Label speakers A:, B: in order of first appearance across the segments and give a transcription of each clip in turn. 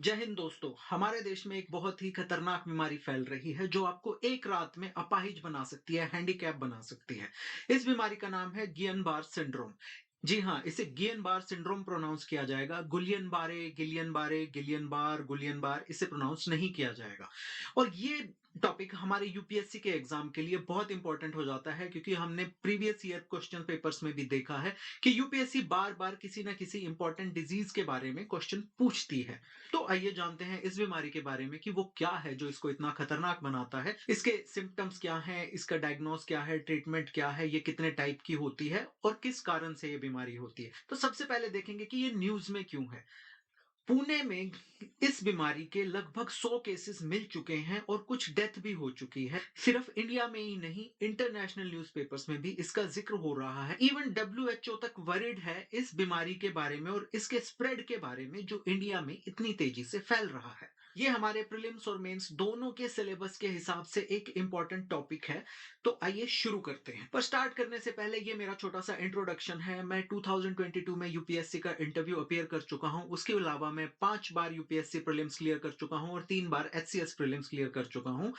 A: जय हिंद दोस्तों। हमारे देश में एक बहुत ही खतरनाक बीमारी फैल रही है जो आपको एक रात में अपाहिज बना सकती है, हैंडीकैप बना सकती है। इस बीमारी का नाम है गियन बार सिंड्रोम। जी हाँ, इसे गियन बार सिंड्रोम प्रोनाउंस किया जाएगा। गुलियन बारे, गिलियन बारे, गिलियन बार, गुलियन बार इसे प्रोनाउंस नहीं किया जाएगा। और ये टॉपिक हमारे यूपीएससी के एग्जाम के लिए बहुत इंपॉर्टेंट हो जाता है, क्योंकि हमने प्रीवियस ईयर क्वेश्चन पेपर्स में भी देखा है कि यूपीएससी बार बार किसी ना किसी इंपॉर्टेंट डिजीज के बारे में क्वेश्चन पूछती है। तो आइए जानते हैं इस बीमारी के बारे में कि वो क्या है जो इसको इतना खतरनाक बनाता है, इसके सिम्टम्स क्या हैं, इसका डायग्नोस क्या है, ट्रीटमेंट क्या है, ये कितने टाइप की होती है और किस कारण से ये बीमारी होती है। तो सबसे पहले देखेंगे कि ये न्यूज में क्यों है। पुणे में इस बीमारी के लगभग 100 केसेस मिल चुके हैं और कुछ डेथ भी हो चुकी है। सिर्फ इंडिया में ही नहीं, इंटरनेशनल न्यूज़पेपर्स में भी इसका जिक्र हो रहा है। इवन डब्ल्यूएचओ तक वरिड है इस बीमारी के बारे में और इसके स्प्रेड के बारे में जो इंडिया में इतनी तेजी से फैल रहा है। ये हमारे प्रीलिम्स और मेंस दोनों के सिलेबस के हिसाब से एक इंपॉर्टेंट टॉपिक है। तो आइए शुरू करते हैं। पर स्टार्ट करने से पहले ये मेरा छोटा सा इंट्रोडक्शन है। मैं 2022 में यूपीएससी का इंटरव्यू अपीयर कर चुका हूं। उसके अलावा मैं 5 बार यूपीएससी प्रीलिम्स क्लियर कर चुका हूं और 3 बार एचसीएस प्रीलिम्स क्लियर कर चुका हूं।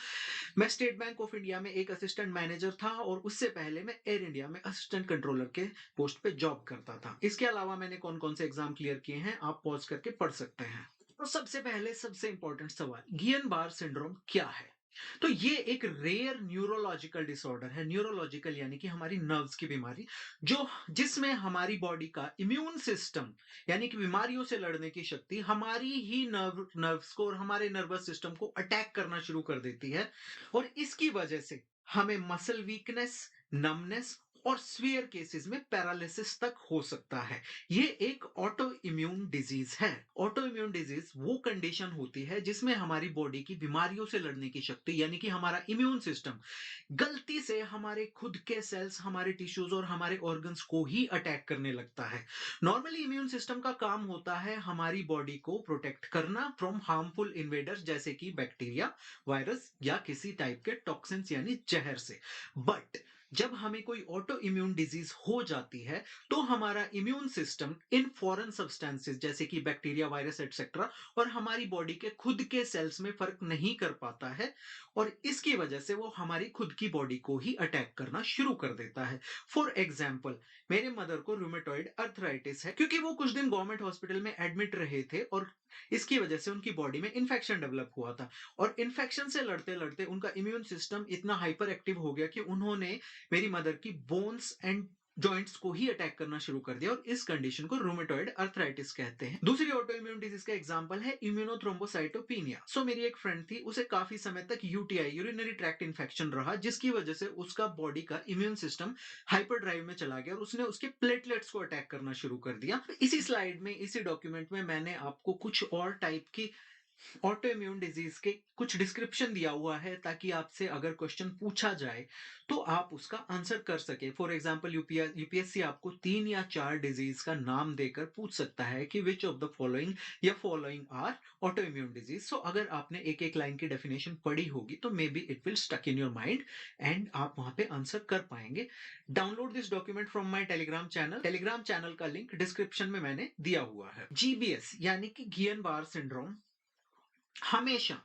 A: मैं स्टेट बैंक ऑफ इंडिया में एक असिस्टेंट मैनेजर था और उससे पहले मैं एयर इंडिया में असिस्टेंट कंट्रोलर के पोस्ट पे जॉब करता था। इसके अलावा मैंने कौन कौन से एग्जाम क्लियर किए हैं आप पॉज करके पढ़ सकते हैं। तो सबसे पहले सबसे इंपॉर्टेंट सवाल, गियन बार सिंड्रोम क्या है। तो ये एक रेयर न्यूरोलॉजिकल डिसऑर्डर है। न्यूरोलॉजिकल यानी कि हमारी नर्व्स की बीमारी, जो जिसमें हमारी बॉडी का इम्यून सिस्टम यानी कि बीमारियों से लड़ने की शक्ति हमारी ही नर्व्स को और हमारे नर्वस सिस्टम को अटैक करना शुरू कर देती है। और इसकी वजह से हमें मसल वीकनेस, नमनेस और स्वीयर केसेस में पैरालिसिस तक हो सकता है। ये एक ऑटो इम्यून डिजीज है। ऑटो इम्यून डिजीज वो कंडीशन होती है जिसमें हमारी बॉडी की बीमारियों से लड़ने की शक्ति यानी कि हमारा इम्यून सिस्टम गलती से हमारे खुद के सेल्स, हमारे टिश्यूज और हमारे ऑर्गन्स को ही अटैक करने लगता है। नॉर्मली इम्यून सिस्टम का काम होता है हमारी बॉडी को प्रोटेक्ट करना फ्रॉम हार्मफुल इन्वेडर्स जैसे कि बैक्टीरिया, वायरस या किसी टाइप के टॉक्सिन्स यानी जहर से। बट जब हमें कोई ऑटो इम्यून डिजीज हो जाती है तो हमारा immune system in foreign substances जैसे कि बैक्टीरिया, वायरस एटसेट्रा और हमारी बॉडी के खुद के सेल्स में फर्क नहीं कर पाता है और इसकी वजह से वो हमारी खुद की बॉडी को ही अटैक करना शुरू कर देता है। फॉर एग्जाम्पल, मेरे मदर को रूमेटॉइड अर्थराइटिस है क्योंकि वो कुछ दिन गवर्नमेंट हॉस्पिटल में एडमिट रहे थे और इसकी वजह से उनकी बॉडी में इन्फेक्शन डेवलप हुआ था। और इन्फेक्शन से लड़ते लड़ते उनका इम्यून सिस्टम इतना हाइपर एक्टिव हो गया कि उन्होंने मेरी मदर की बोन्स एंड जॉइंट्स को ही अटैक करना शुरू कर दिया और इस कंडीशन को रूमेटॉइड अर्थराइटिस कहते हैं। दूसरी ऑटो इम्यून डिजीज का एग्जांपल है इम्यूनोथ्रोम्बोसाइटोपिनिया। सो मेरी एक फ्रेंड थी, उसे काफी समय तक यूटीआई, यूरिनरी ट्रैक्ट इन्फेक्शन रहा, जिसकी वजह से उसका बॉडी का इम्यून सिस्टम हाइपर ड्राइव में चला गया और उसने उसके प्लेटलेट्स को अटैक करना शुरू कर दिया। इसी स्लाइड में, इसी डॉक्यूमेंट में मैंने आपको कुछ और टाइप की ऑटो इम्यून डिजीज के कुछ डिस्क्रिप्शन दिया हुआ है ताकि आपसे अगर क्वेश्चन पूछा जाए तो आप उसका आंसर कर सके। फॉर एग्जांपल, यूपीएससी आपको 3 या 4 डिजीज का नाम देकर पूछ सकता है कि विच ऑफ द फॉलोइंग या following are auto immune disease. So अगर आपने एक एक लाइन की डेफिनेशन पढ़ी होगी तो maybe it will stuck in your mind and आप वहां पे आंसर कर पाएंगे। Download this document from my Telegram channel. Telegram channel का लिंक डिस्क्रिप्शन में मैंने दिया हुआ है। जीबीएस यानी कि गियन बार सिंड्रोम हमेशा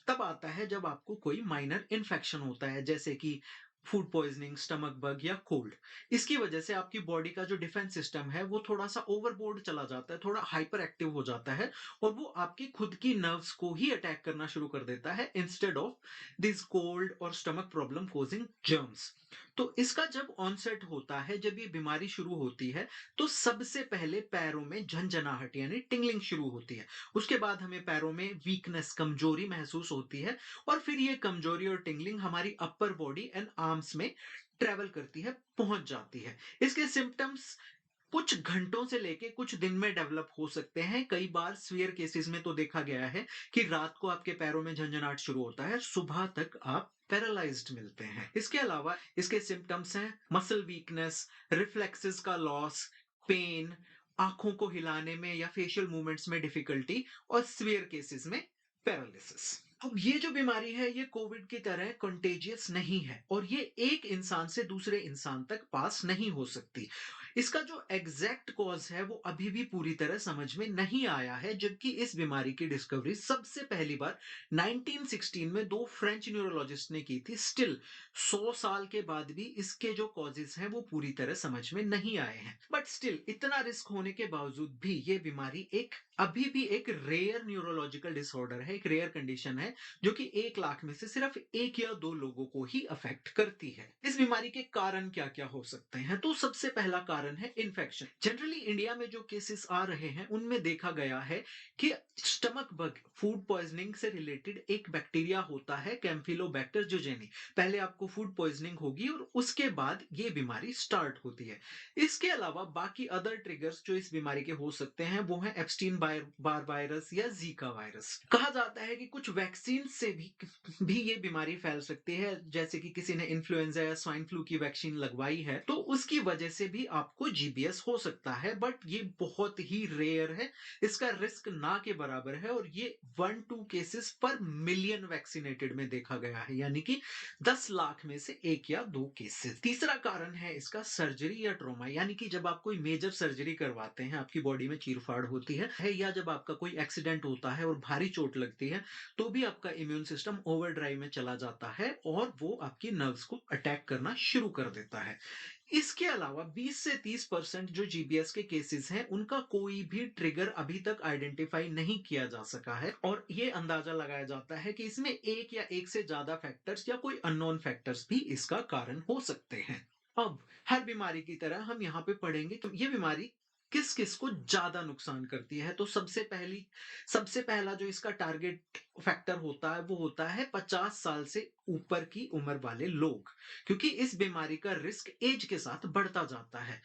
A: तब आता है जब आपको कोई माइनर इन्फेक्शन होता है, जैसे कि फूड पॉइजनिंग, स्टमक बग या कोल्ड। इसकी वजह से आपकी बॉडी का जो डिफेंस सिस्टम है वो थोड़ा सा ओवरबोर्ड चला जाता है, थोड़ा हाइपर एक्टिव हो जाता है और वो आपकी खुद की नर्व्स को ही अटैक करना शुरू कर देता है इंस्टेड ऑफ दिस कोल्ड और स्टमक प्रॉब्लम कोजिंग जर्म्स। तो इसका जब ऑनसेट होता है, जब ये बीमारी शुरू होती है, तो सबसे पहले पैरों में झंझनाहट यानी टिंगलिंग शुरू होती है। उसके बाद हमें पैरों में वीकनेस, कमजोरी महसूस होती है और फिर ये कमजोरी और टिंगलिंग हमारी अपर बॉडी एंड आर्म्स में ट्रेवल करती है, पहुंच जाती है। इसके सिम्टम्स कुछ घंटों से लेके कुछ दिन में डेवलप हो सकते हैं। कई बार सीवियर केसेस में तो देखा गया है कि रात को आपके पैरों में झंझनाहट शुरू होता है, सुबह तक आप पैरालाइज्ड मिलते हैं। इसके अलावा इसके सिम्टम्स हैं मसल वीकनेस, रिफ्लेक्सेस का लॉस, पेन, आंखों को हिलाने में या फेशियल मूवमेंट्स में डिफिकल्टी और सीवियर केसेस में पैरालिसिस। अब ये जो बीमारी है ये कोविड की तरह कंटेजियस नहीं है और ये एक इंसान से दूसरे इंसान तक पास नहीं हो सकती। इसका जो एग्जैक्ट कॉज है वो अभी भी पूरी तरह समझ में नहीं आया है, जबकि इस बीमारी की डिस्कवरी सबसे पहली बार 1916 में दो फ्रेंच न्यूरोलॉजिस्ट ने की थी। स्टिल 100 साल के बाद भी इसके जो कॉजेस हैं वो पूरी तरह समझ में नहीं आए हैं। बट स्टिल इतना रिस्क होने के बावजूद भी ये बीमारी एक अभी भी एक रेयर न्यूरोलॉजिकल डिसऑर्डर है, एक रेयर कंडीशन है जो कि 1 लाख में से सिर्फ 1 या 2 लोगों को ही अफेक्ट करती है। इस बीमारी के कारण क्या-क्या हो सकते हैं? तो सबसे पहला कारण है इन्फेक्शन। जनरली इंडिया में जो केसेस आ रहे हैं, उनमें देखा गया है कि स्टमक बग, फूड पॉइजनिंग से रिलेटेड एक बैक्टीरिया होता है कैम्फिलोबैक्टर जूजेनी। पहले आपको फूड पॉइजनिंग होगी और उसके बाद ये बीमारी स्टार्ट होती है। इसके अलावा बाकी अदर ट्रिगर्स जो इस बीमारी के हो सकते हैं वो है एप्स्टीन बार वायरस या जीका वायरस। कहा जाता है कि कुछ वैक्सीन से भी ये बीमारी फैल सकती है, जैसे कि किसी ने इन्फ्लुएंजा या स्वाइन फ्लू की वैक्सीन लगवाई है तो उसकी वजह से भी आपको जीबीएस हो सकता है, बट ये बहुत ही रेयर है। इसका रिस्क ना के बराबर है और ये 1-2 केसेस पर मिलियन वैक्सीनेटेड में देखा गया है, यानी कि 10 लाख में से 1 या 2 केसेस। तीसरा कारण है इसका सर्जरी या ट्रॉमा, यानी कि जब आप कोई मेजर सर्जरी करवाते हैं, आपकी बॉडी में चीरफाड़ होती है या जब आपका कोई एक्सीडेंट होता है और भारी चोट लगती है, तो भी आपका इम्यून सिस्टम ओवरड्राइव में चला जाता है और वो आपकी नर्व्स को अटैक करना शुरू कर देता है। इसके अलावा 20 से 30% जो जीबीएस के केसेस हैं, उनका कोई भी ट्रिगर अभी तक आइडेंटिफाई नहीं किया जा सका है और ये अंदाजा लगाया जाता है कि इसमें एक या एक से ज्यादा फैक्टर्स या कोई अननोन फैक्टर्स भी इसका कारण हो सकते हैं। अब हर बीमारी की तरह हम यहाँ पे पढ़ेंगे कि ये बीमारी किस किस को ज्यादा नुकसान करती है। तो सबसे पहला जो इसका टारगेट फैक्टर होता है वो होता है 50 साल से ऊपर की उम्र वाले लोग, क्योंकि इस बीमारी का रिस्क एज के साथ बढ़ता जाता है।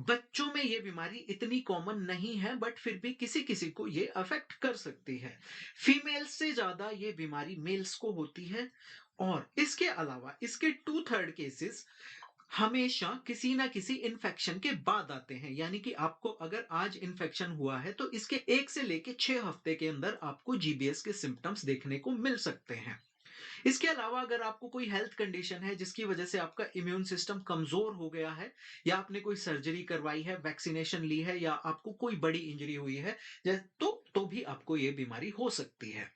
A: बच्चों में ये बीमारी इतनी कॉमन नहीं है, बट फिर भी किसी किसी को ये अफेक्ट कर सकती है। फीमेल्स से ज्यादा ये बीमारी मेल्स को होती है और इसके अलावा इसके 2/3 केसेस हमेशा किसी ना किसी इन्फेक्शन के बाद आते हैं, यानी कि आपको अगर आज इन्फेक्शन हुआ है तो इसके 1 से लेके 6 हफ्ते के अंदर आपको जीबीएस के सिम्टम्स देखने को मिल सकते हैं। इसके अलावा अगर आपको कोई हेल्थ कंडीशन है जिसकी वजह से आपका इम्यून सिस्टम कमजोर हो गया है, या आपने कोई सर्जरी करवाई है, वैक्सीनेशन ली है, या आपको कोई बड़ी इंजरी हुई है, तो भी आपको ये बीमारी हो सकती है।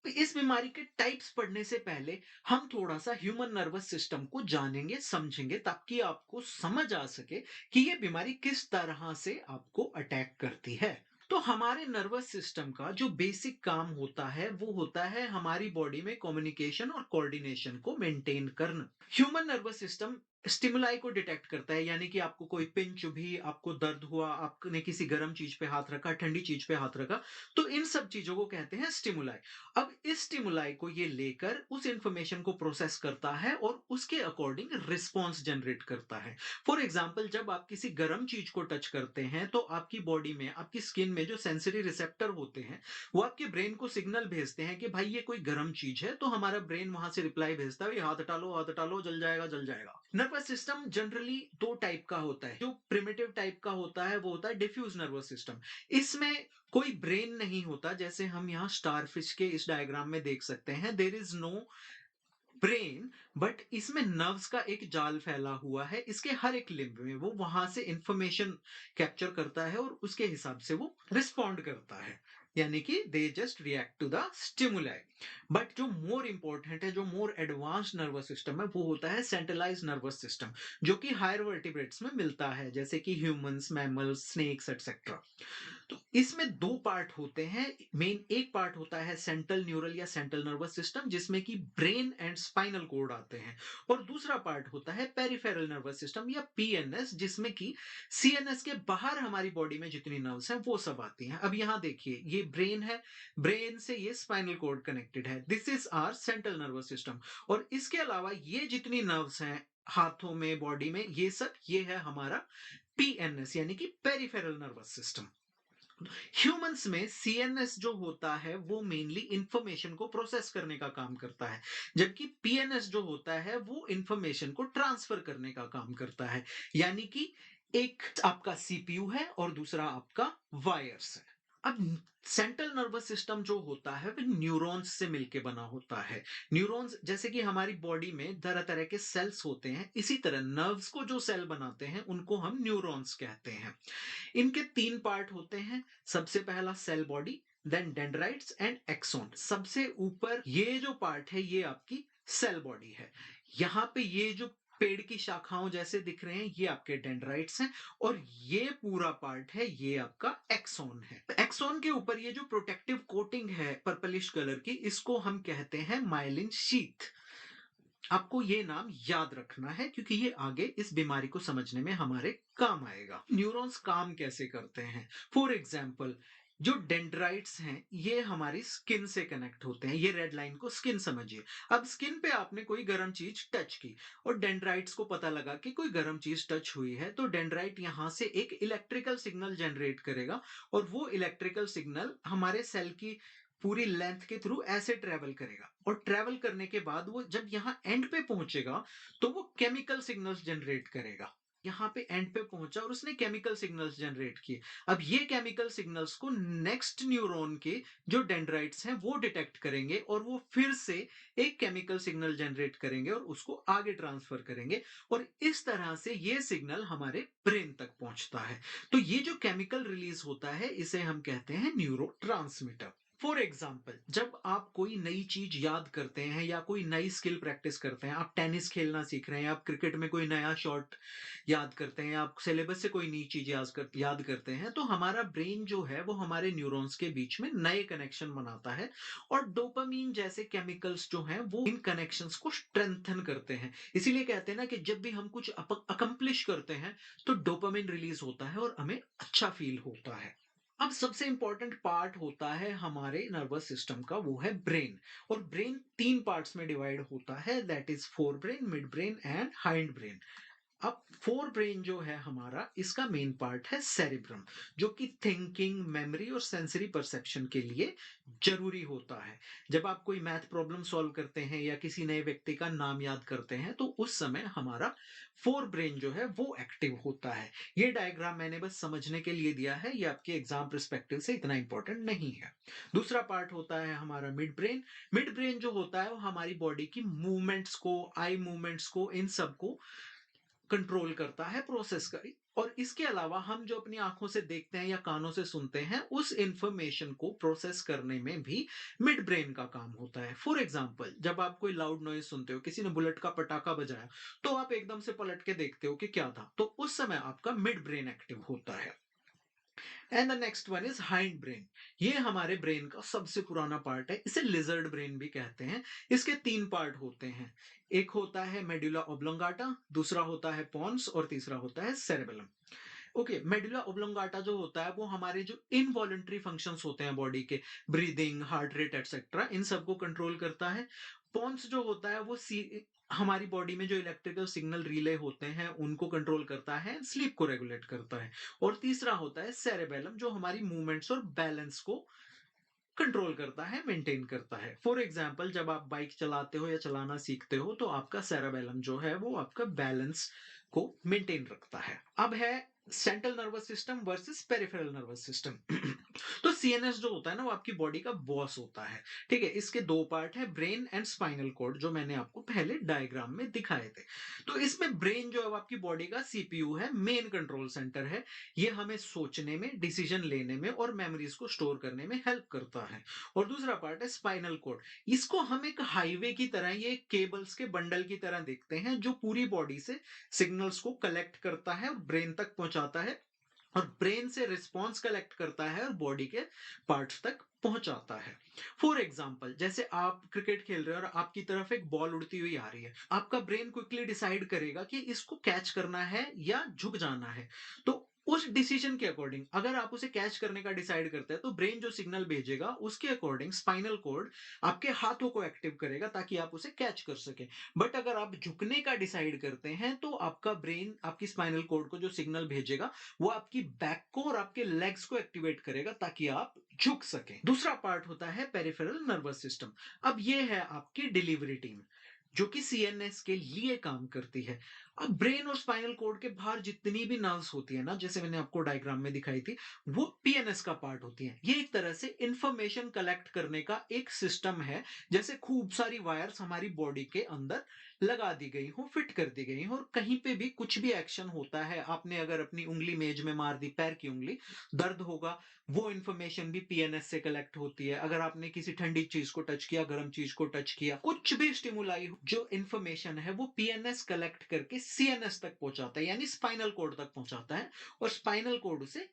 A: इस बीमारी के टाइप्स पढ़ने से पहले हम थोड़ा सा ह्यूमन नर्वस सिस्टम को जानेंगे, समझेंगे, ताकि आपको समझ आ सके कि ये बीमारी किस तरह से आपको अटैक करती है। तो हमारे नर्वस सिस्टम का जो बेसिक काम होता है वो होता है हमारी बॉडी में कम्युनिकेशन और कोऑर्डिनेशन को मेंटेन करना। ह्यूमन नर्वस सिस्टम स्टिमुलाई को डिटेक्ट करता है, यानी कि आपको कोई पिन चुभी, आपको दर्द हुआ, आपने किसी गर्म चीज पे हाथ रखा, ठंडी चीज पे हाथ रखा, तो इन सब चीजों को कहते हैं स्टिमुलाई। अब इस स्टिमुलाई को ये लेकर उस इंफॉर्मेशन को प्रोसेस करता है और उसके अकॉर्डिंग रिस्पॉन्स जनरेट करता है। फॉर एग्जाम्पल, जब आप किसी गर्म चीज को टच करते हैं तो आपकी बॉडी में, आपकी स्किन में जो सेंसरी रिसेप्टर होते हैं वो आपके ब्रेन को सिग्नल भेजते हैं कि भाई ये कोई गर्म चीज है, तो हमारा ब्रेन वहां से रिप्लाई भेजता है, हाथ हटा लो, जल जाएगा, जल जाएगा। नर्वस सिस्टम जनरली 2 टाइप का होता है। जो प्रिमिटिव टाइप का होता है वो होता है डिफ्यूज नर्वस सिस्टम। इसमें कोई ब्रेन नहीं होता, जैसे हम यहाँ स्टारफिश के इस डायग्राम में देख सकते हैं, there is no brain, but इसमें नर्व्स का एक जाल फैला हुआ है इसके हर एक लिम्ब में। वो वहां से इंफॉर्मेशन कैप्चर करता है और उसके हिसाब से वो रिस्पॉन्ड करता है, यानी कि they just react to the stimuli. But जो मोर इंपॉर्टेंट है, जो मोर एडवांस्ड नर्वस सिस्टम है, वो होता है सेंट्रलाइज नर्वस सिस्टम, जो कि हायर वर्टिब्रेट्स में मिलता है, जैसे कि ह्यूमंस, मैमल्स, स्नेक्स एटसेट्रा। तो इसमें 2 पार्ट होते हैं। मेन एक पार्ट होता है सेंट्रल न्यूरल या सेंट्रल नर्वस सिस्टम, जिसमें कि ब्रेन एंड स्पाइनल कोड आते हैं, और दूसरा पार्ट होता है पेरिफेरल नर्वस सिस्टम या पीएनएस, जिसमें कि सीएनएस के बाहर हमारी बॉडी में जितनी नर्व्स हैं वो सब आती हैं। अब यहाँ देखिए, ये ब्रेन है, ब्रेन से ये स्पाइनल कोड कनेक्टेड है, this is our central nervous system. और इसके अलावा ये जितनी नर्व्स हैं हाथों में, बॉडी में, ये है हमारा पीएनएस, यानी कि पेरिफेरल नर्वस सिस्टम। ह्यूमंस में सीएनएस जो होता है वो मेनली इंफॉर्मेशन को प्रोसेस करने का काम करता है, जबकि पीएनएस जो होता है वो इंफॉर्मेशन को ट्रांसफर करने का काम करता है, यानी कि एक आपका सीपीयू है और दूसरा आपका वायर्स है। अब सेंट्रल नर्वस सिस्टम जो होता है वो न्यूरॉन्स से मिलके बना होता है। न्यूरॉन्स जैसे कि हमारी बॉडी में तरह तरह के सेल्स होते हैं, इसी तरह नर्व्स को जो सेल बनाते हैं उनको हम न्यूरॉन्स कहते हैं। इनके तीन पार्ट होते हैं। सबसे पहला cell body, then dendrites and axon. सबसे ऊपर ये जो पार्ट है ये आपकी सेल बॉडी है। यहाँ पे ये जो पेड़ की शाखाओं जैसे दिख रहे हैं ये आपके डेंड्राइट्स हैं, और ये पूरा पार्ट है ये आपका एक्सॉन है। एक्सॉन के ऊपर ये जो प्रोटेक्टिव कोटिंग है पर्पलिश कलर की, इसको हम कहते हैं माइलिन शीथ। आपको ये नाम याद रखना है क्योंकि ये आगे इस बीमारी को समझने में हमारे काम आएगा। न्यूरॉन्स काम कैसे करते हैं? फॉर एग्जाम्पल, जो डेंड्राइट्स हैं ये हमारी स्किन से कनेक्ट होते हैं। ये रेड लाइन को स्किन समझिए। अब स्किन पे आपने कोई गर्म चीज टच की और डेंड्राइट्स को पता लगा कि कोई गर्म चीज टच हुई है, तो डेंड्राइट यहां से एक इलेक्ट्रिकल सिग्नल जनरेट करेगा, और वो इलेक्ट्रिकल सिग्नल हमारे सेल की पूरी लेंथ के थ्रू ऐसे ट्रेवल करेगा, और ट्रेवल करने के बाद वो जब यहाँ एंड पे पहुंचेगा तो वो केमिकल सिग्नल्स जनरेट करेगा। यहाँ पे एंड पे पहुंचा और उसने केमिकल सिग्नल्स जनरेट किए। अब ये केमिकल सिग्नल्स को नेक्स्ट न्यूरॉन के जो डेंड्राइट्स हैं वो डिटेक्ट करेंगे, और वो फिर से एक केमिकल सिग्नल जनरेट करेंगे और उसको आगे ट्रांसफर करेंगे, और इस तरह से ये सिग्नल हमारे ब्रेन तक पहुंचता है। तो ये जो केमिकल रिलीज होता है इसे हम कहते हैं न्यूरो। फॉर एग्जाम्पल, जब आप कोई नई चीज याद करते हैं या कोई नई स्किल प्रैक्टिस करते हैं, आप टेनिस खेलना सीख रहे हैं, आप क्रिकेट में कोई नया शॉट याद करते हैं, आप सिलेबस से कोई नई चीज याद करते हैं, तो हमारा ब्रेन जो है वो हमारे न्यूरॉन्स के बीच में नए कनेक्शन बनाता है, और डोपामीन जैसे केमिकल्स जो हैं वो इन कनेक्शंस को स्ट्रेंथन करते हैं। इसीलिए कहते हैं ना कि जब भी हम कुछ अकम्प्लिश करते हैं तो डोपामीन रिलीज होता है और हमें अच्छा फील होता है। अब सबसे इंपॉर्टेंट पार्ट होता है हमारे नर्वस सिस्टम का, वो है ब्रेन। और ब्रेन तीन पार्ट्स में डिवाइड होता है, that is fore brain, mid brain and hind brain. अब फोर ब्रेन जो है हमारा, इसका मेन पार्ट है सेरिब्रम, जो कि थिंकिंग, मेमोरी और सेंसरी परसेप्शन के लिए जरूरी होता है। जब आप कोई मैथ प्रॉब्लम सॉल्व करते हैं या किसी नए व्यक्ति का नाम याद करते हैं तो उस समय हमारा फोर ब्रेन जो है वो एक्टिव होता है। ये डायग्राम मैंने बस समझने के लिए दिया है, ये आपके एग्जाम परस्पेक्टिव से इतना इंपॉर्टेंट नहीं है। दूसरा पार्ट होता है हमारा मिड ब्रेन। मिड ब्रेन जो होता है वो हमारी बॉडी की मूवमेंट्स को, आई मूवमेंट्स को, इन सब को कंट्रोल करता है, प्रोसेस कर। और इसके अलावा हम जो अपनी आंखों से देखते हैं या कानों से सुनते हैं उस इंफॉर्मेशन को प्रोसेस करने में भी मिड ब्रेन का काम होता है। फॉर एग्जांपल, जब आप कोई लाउड नॉइज सुनते हो, किसी ने बुलेट का पटाखा बजाया, तो आप एकदम से पलट के देखते हो कि क्या था, तो उस समय आपका मिड ब्रेन एक्टिव होता है। And the next one is hind brain. ये हमारे ब्रेन का सबसे पुराना पार्ट है, इसे लिजर्ड ब्रेन भी कहते हैं। इसके तीन पार्ट होते हैं। एक होता है मेडुला ऑब्लोंगाटा, दूसरा होता है पॉन्स, और तीसरा होता है सेरेबेलम। ओके, मेडुला ऑब्लोंगाटा जो होता है वो हमारे जो इनवॉलंटरी फंक्शंस होते हैं बॉडी के, ब्रीदिंग, हार्ट रेट एटसेट्रा, इन सबको कंट्रोल करता है। पॉन्स जो होता है वो हमारी बॉडी में जो इलेक्ट्रिकल सिग्नल रिले होते हैं उनको कंट्रोल करता है, स्लीप को रेगुलेट करता है। और तीसरा होता है सेरेबेलम, जो हमारी मूवमेंट्स और बैलेंस को कंट्रोल करता है, मेंटेन करता है। फॉर एग्जाम्पल, जब आप बाइक चलाते हो या चलाना सीखते हो तो आपका सेरेबेलम जो है वो आपका बैलेंस को मेंटेन रखता है। अब है central nervous system versus peripheral nervous system. तो सीएनएस जो होता है ना वो आपकी बॉडी का बॉस होता है। ठीक है, इसके दो पार्ट है, ब्रेन एंड स्पाइनल कॉर्ड, जो मैंने आपको पहले डायग्राम में दिखाए थे। तो इसमें ब्रेन जो है वो आपकी बॉडी का सीपीयू है, मेन कंट्रोल सेंटर है। ये हमें सोचने में, डिसीजन लेने में और मेमोरीज को स्टोर करने में हेल्प करता है। और दूसरा पार्ट है स्पाइनल कॉर्ड। इसको हम एक हाईवे की तरह, ये केबल्स के बंडल की तरह देखते हैं, जो पूरी बॉडी से सिग्नल्स को कलेक्ट करता है और ब्रेन तक पहुंचाता है, और ब्रेन से रिस्पॉन्स कलेक्ट करता है और बॉडी के पार्ट्स तक पहुंचाता है। फॉर एग्जाम्पल, जैसे आप क्रिकेट खेल रहे हो और आपकी तरफ एक बॉल उड़ती हुई आ रही है, आपका ब्रेन क्विकली डिसाइड करेगा कि इसको कैच करना है या झुक जाना है। तो उस डिसीजन के अकॉर्डिंग, अगर आप उसे कैच करने का डिसाइड करते हैं तो ब्रेन जो सिग्नल भेजेगा उसके अकॉर्डिंग स्पाइनल कॉर्ड आपके हाथों को एक्टिव करेगा ताकि आप उसे कैच कर सके। बट अगर आप झुकने का डिसाइड करते हैं तो आपका ब्रेन आपकी स्पाइनल कॉर्ड को जो सिग्नल भेजेगा वो आपकी बैक को और आपके लेग्स को एक्टिवेट करेगा ताकि आप झुक सकें। दूसरा पार्ट होता है पेरिफेरल नर्वस सिस्टम। अब ये है आपकी डिलीवरी टीम, जो कि सीएनएस के लिए काम करती है। अब ब्रेन और स्पाइनल कॉर्ड के बाहर जितनी भी नर्व्स होती है ना, जैसे मैंने आपको डायग्राम में दिखाई थी, वो पीएनएस का पार्ट होती है। ये एक तरह से इंफॉर्मेशन कलेक्ट करने का एक सिस्टम है, जैसे खूब सारी वायर्स हमारी बॉडी के अंदर लगा दी गई हो, फिट कर दी गई हो, और कहीं पे भी कुछ भी एक्शन होता है, आपने अगर अपनी उंगली मेज में मार दी, पैर की उंगली, दर्द होगा, वो इन्फॉर्मेशन भी पीएनएस से कलेक्ट होती है। अगर आपने किसी ठंडी चीज को टच किया, गर्म चीज को टच किया, कुछ भी स्टिमुलाई, जो इन्फॉर्मेशन है वो पीएनएस कलेक्ट करके सीएनएस तक पहुंचाता है, यानी स्पाइनल कॉर्ड तक पहुंचाता है, और स्पाइनल कॉर्ड उसे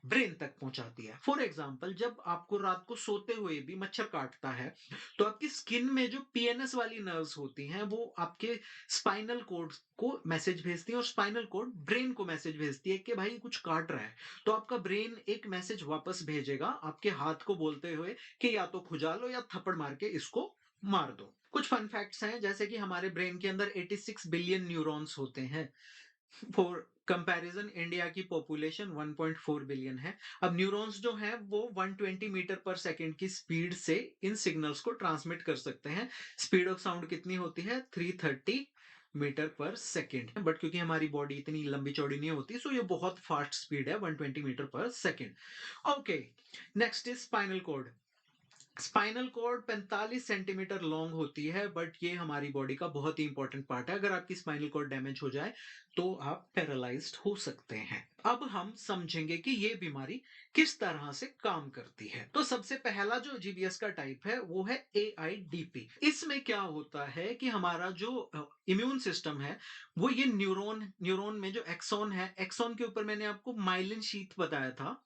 A: ब्रेन तक पहुंचाती है। फॉर एग्जाम्पल, जब आपको रात को सोते हुए भी मच्छर काटता है, तो आपकी स्किन में जो पीएनएस वाली नर्व्स होती हैं, वो आपके स्पाइनल कोड को मैसेज भेजती है, और स्पाइनल कोड ब्रेन को मैसेज भेजती है कि भाई कुछ काट रहा है। तो आपका ब्रेन एक मैसेज वापस भेजेगा आपके हाथ को, बोलते हुए कि या तो खुजा लो या थप्पड़ मार के इसको मार दो। कुछ फन फैक्ट्स हैं, जैसे कि हमारे ब्रेन के अंदर 86 बिलियन न्यूरॉन्स होते हैं। फॉर कंपैरिजन, इंडिया की पॉपुलेशन 1.4 बिलियन है। अब न्यूरॉन्स जो हैं वो 120 मीटर पर सेकंड की स्पीड से इन सिग्नल्स को ट्रांसमिट कर सकते हैं। स्पीड ऑफ साउंड कितनी होती है? 330 मीटर पर सेकंड। बट क्योंकि हमारी बॉडी इतनी लंबी चौड़ी नहीं होती, सो ये बहुत फास्ट स्पीड है, 120 मीटर पर second. Okay, next is spinal cord. Spinal cord 45 centimetre long होती है, बट ये हमारी बॉडी का बहुत ही इंपॉर्टेंट पार्ट है। अगर आपकी स्पाइनल कॉर्ड डैमेज हो जाए तो आप पैरालाइज्ड हो सकते हैं। अब हम समझेंगे कि ये बीमारी किस तरह से काम करती है। तो सबसे पहला जो जीबीएस का टाइप है वो है एआईडीपी। इसमें क्या होता है कि हमारा जो इम्यून सिस्टम है, वो ये न्यूरॉन न्यूरॉन में जो एक्सॉन है, एक्सॉन के ऊपर मैंने आपको माइलिन शीथ बताया था,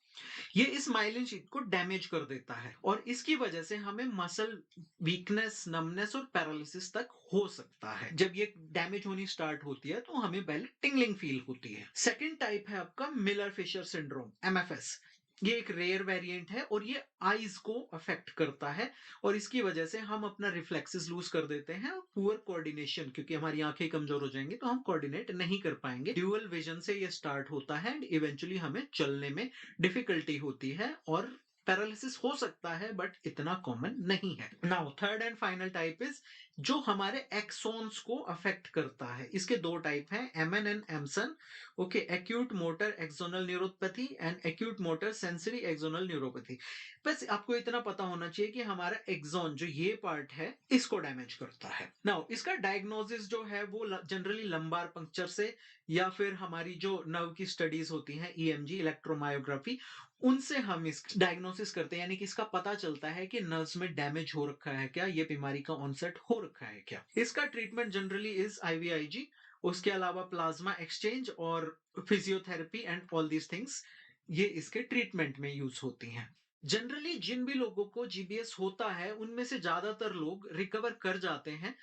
A: ये इस माइलिन शीथ को डैमेज कर देता है, और इसकी वजह से हमें मसल वीकनेस, नमनेस और पैरालिसिस तक हो सकता है। जब ये डैमेज होनी स्टार्ट होती है तो हमें पहले टिंगलिंग फील होती है। सेकंड टाइप है आपका मिलर फिशर सिंड्रोम, एमएफएस। ये एक रेयर वेरिएंट है, और ये आईज को अफेक्ट करता है, और इसकी वजह से हम अपना रिफ्लेक्सेस लूज कर देते हैं, और पुअर कोऑर्डिनेशन, क्योंकि हमारी आंखें कमजोर हो जाएंगी तो हम कोऑर्डिनेट नहीं कर पाएंगे। ड्यूअल विजन से ये स्टार्ट होता है, एंड इवेंचुअली हमें चलने में डिफिकल्टी होती है, और पैरालिसिस हो सकता है, बट इतना कॉमन नहीं है। Now third and final type is जो हमारे एक्सॉन्स को अफेक्ट करता है। इसके दो टाइप हैं, AMAN and AMSAN. Okay, acute motor axonal neuropathy and acute motor sensory axonal neuropathy. बस आपको इतना पता होना चाहिए कि हमारा एक्सॉन जो ये पार्ट है, इसको डैमेज करता है। नाउ इसका डायग्नोसिस जो है वो जनरली लंबार पंक्चर से, या फिर हमारी जो नर्व की स्टडीज होती हैं, ईएमजी, इलेक्ट्रोमायोग्राफी, उनसे हम इस डायग्नोसिस करते हैं, यानी कि इसका पता चलता है कि नर्व्स में डैमेज हो रखा है क्या, ये बीमारी का ऑनसेट हो रखा है क्या। इसका ट्रीटमेंट जनरली इज आईवीआईजी, उसके अलावा प्लाज्मा एक्सचेंज और physiotherapy and all these things, ये इसके ट्रीटमेंट में यूज होती हैं। जनरली जिन भी लोगों को जीबीएस होता है, उनमें से ज्यादातर लोग रिकवर कर जाते हैं,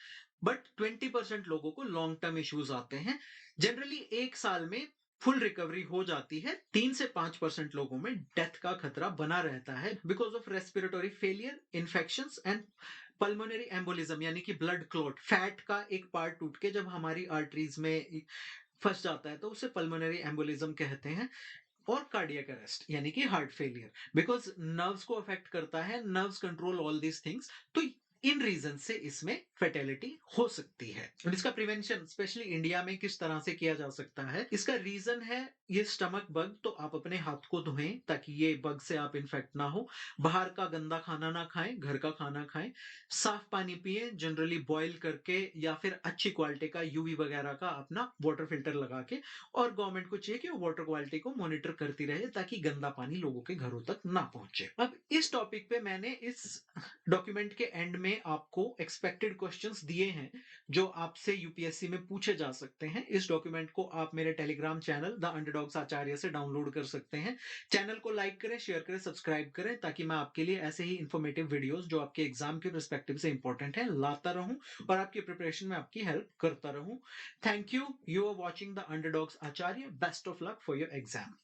A: बट 20% लोगों को लॉन्ग टर्म इश्यूज आते हैं। जनरली एक साल में फुल रिकवरी हो जाती है, 3 से 5% लोगों में डेथ का खतरा बना रहता है, because of respiratory failure, infections and pulmonary embolism, यानी कि ब्लड क्लॉट, फैट का एक पार्ट टूट के जब हमारी आर्टरीज में फंस जाता है तो उसे पल्मोनरी एम्बोलिज्म कहते हैं। और कार्डियक अरेस्ट, यानी कि हार्ट फेलियर, बिकॉज नर्व्स को अफेक्ट करता है, nerves control all these things. तो इन रीजन से इसमें फेटेलिटी हो सकती है। और इसका प्रिवेंशन स्पेशली इंडिया में किस तरह से किया जा सकता है, इसका रीजन है ये स्टमक बग। तो आप अपने हाथ को धोएं ताकि ये बग से आप इन्फेक्ट ना हो। बाहर का गंदा खाना ना खाएं, घर का खाना खाएं। साफ पानी पिए, जनरली बॉईल करके, या फिर अच्छी क्वालिटी का यूवी वगैरह का अपना वाटर फिल्टर लगा के। और गवर्नमेंट को चाहिए कि वो वाटर क्वालिटी को मॉनिटर करती रहे, ताकि गंदा पानी लोगों के घरों तक ना पहुंचे। अब इस टॉपिक पे मैंने इस डॉक्यूमेंट के एंड में आपको एक्सपेक्टेड क्वेश्चंस दिए हैं, जो आपसे यूपीएससी में पूछे जा सकते हैं। इस डॉक्यूमेंट को आप मेरे टेलीग्राम चैनल द अंडरडॉग्स आचार्य से डाउनलोड कर सकते हैं। चैनल को लाइक करें, शेयर करें, सब्सक्राइब करें, ताकि मैं आपके लिए ऐसे ही इंफॉर्मेटिव वीडियोस जो आपके एग्जाम के परस्पेक्टिव से इंपॉर्टेंट है लाता रहूं, और आपकी प्रिपरेशन में आपकी हेल्प करता रहूं। Thank you. You are watching the Underdogs Acharya. Best of luck for your exam.